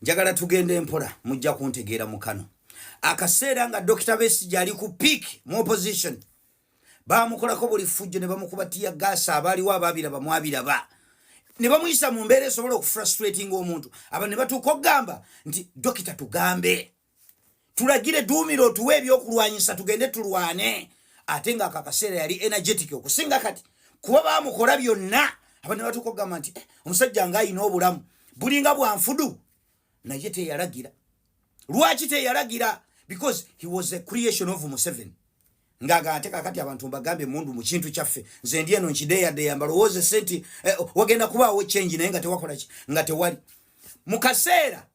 njagala tugende empola mujja kuntegeera mukano akaseera nga Dr. Besigye ali ku peak mu opposition bamukolako buli fujjo ne bamukubatiya gasa abaliwo ababiraba mwabiraba ne bamuyisa mu mbeera esobola okufrustrating omuntu aba ne batuuka okugamba nti dokita tugambe tulagire duumiro tuwe ebyokulwanyisa tugende tulwane ate nga akaseera yali energetic okusinga kati kuba bamukola byonna aba ne batuuka okugamba nti omusajja nga ayina obulamu bulinga bwanfudu naye teyalagira lwaki teyalagira because he was a creation of Museveni ngaga ate kakati abantu mbagambe mundu mu kintu kyaffe nze ndi eno nkideya de yambalowoze senti wagenda kubaawo change naye nga tewakola ki nga tewali mu kaseera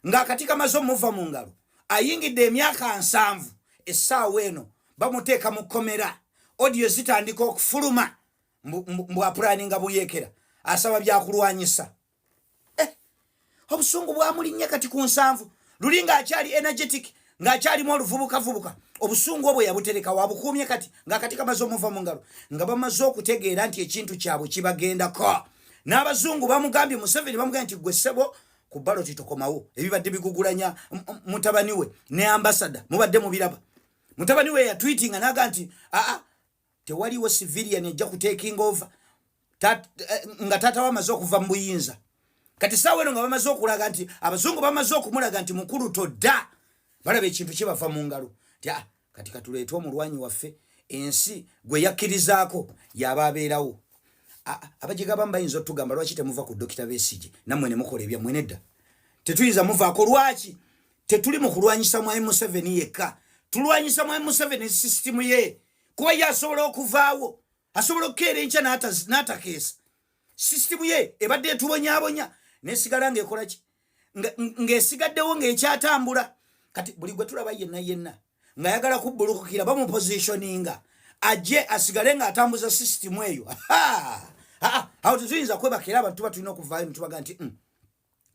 nga katika mazo muva mu ngalo ayingidde emyaka 7 essaawa eno bamuteeka mu komera audio zitandika okufuluma mbwa planninga buyekera asaba byakulwanyisa obusungu bwamulinnya kati ku 7 lulinga akyali energetic nga akyali mu oluvubuka obusungu obwe yabutereka wabukumye kati nga katika mazo muva mu ngalo nga bamaze okutegeera nti ekintu kyabwe kibagendako n'abazungu bamugambye Museveni bamugambye nti gwe ssebo ku ballot tokomawo ebibadde bigugulanya mutabani we ne ambassador mubadde mubiraba mutabani we ya tweeting anaga nti tewaliwo civilian ejja ku taking over nga tata wamaze okuva mu buyinza kati sawe nga bamaze okulaga nti abazungu bamaze okumulaga nti mukulu todda balabe ekintu kibava mu ngalo kati katuleeta omulwanyi waffe ensi gwe yakkirizaako yababeerawo abajiga bambayinza otugamba lwaki temuva ku Dr. Besigye nammwe ne mukola ebya mwenedda tetuyinza muvaako lwaki tetuli mu kulwanyisa mu Museveni yekka tulwanyisa mu Museveni system ye kuba yasobola okuvaawo asobola okukeera enkya n'atakeesa system ye ebadde etubonyabonya nesigala ng'ekola ki ng'esigaddewo ng'ekyatambula kati buli gwe tulaba yenna nga yagala kubbulukukira bamu positioninga ajje asigale nga atambuza system eyo awo tetuyinza kwebakira abantu tuba tulina okuvaayo netubaga nti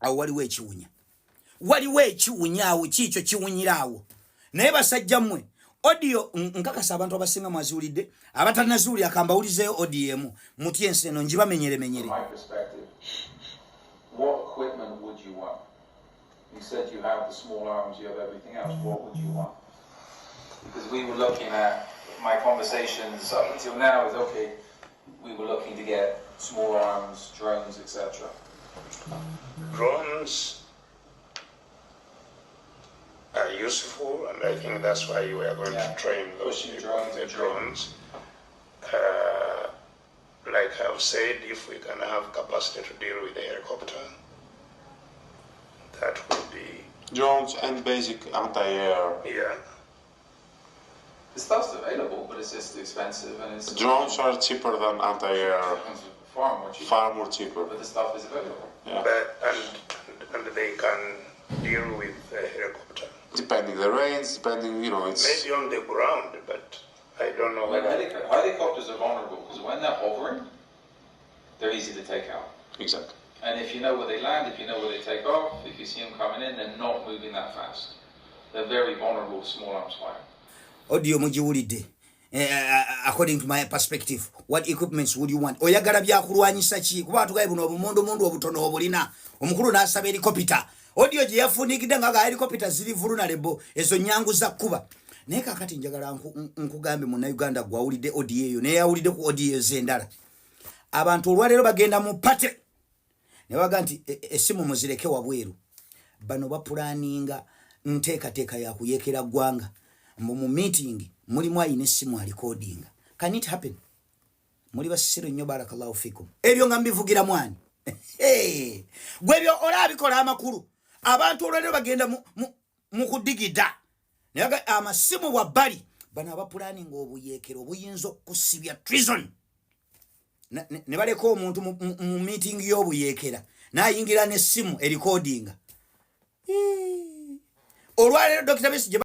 awo waliwo ekiwunya awo kiikyo kiwunyiraawo naye basajja mmwe audio nkakasa abantu abasinga mwaziwulidde abatanaziwulira akambawulizeyo audio emu mutya ensi eno njibamenyeremenyere. What equipment would you want? You said you have the small arms, you have everything else. What would you want? Because we were looking at my conversations up until now is okay. We were looking to get small arms, drones, etc. Drones are useful, and I think that's why we are going to train those people in the drones. Like I've said, if we can have capacity to deal with the helicopter, that would be... Drones and basic anti-air. Yeah. The stuff's available, but it's just expensive, and it's... Drones are cheaper than anti-air. Far more cheaper. Far more cheaper. But the stuff is available. Yeah. But, and they can deal with the helicopter. Depending the range, depending, you know, it's... Maybe on the ground, but I don't know. Well, helicopters are vulnerable, because when they're hovering, they're easy to take out. Exactly. And if you know where they land, if you know where they take off, if you see them coming in, they're not moving that fast. They're very vulnerable to small arms fire. Audio mujiwulidde. According to my perspective, what equipments would you want? Oyagala byakulwanyisa ki? Kuba tugaye buno obumundu obutono obulina. Omukulu n'asaba helicopter. Audio gye yafunikidde nga helicopter ziri vulnerable ezo nyangu za kuba. Naye kakati njagala nkugambe mu Uganda gwawulidde audio eyo ne yawulidde ku audio zendala. Abantu olwaleero bagenda mu pate ne baga nti esimu muzireke wabweru bano bapulaninga nteekateeka ya kuyekera ggwanga mu meeting mulimu ayina essimu alicodinga. Can it happen? Muli basiro nnyo barakallahu fikum. Ebyo nga mbivugira mwani gwe byo olabikola amakulu abantu olwaleero bagenda mu kudigida ne baga amasimu wa Bali bano abapulaninga obuyekero obuyinza okusibya treason. Ne baleko omuntu mu meeting y'obuyekera n'ayingira n'essimu recording olwaleero Dr. Besigye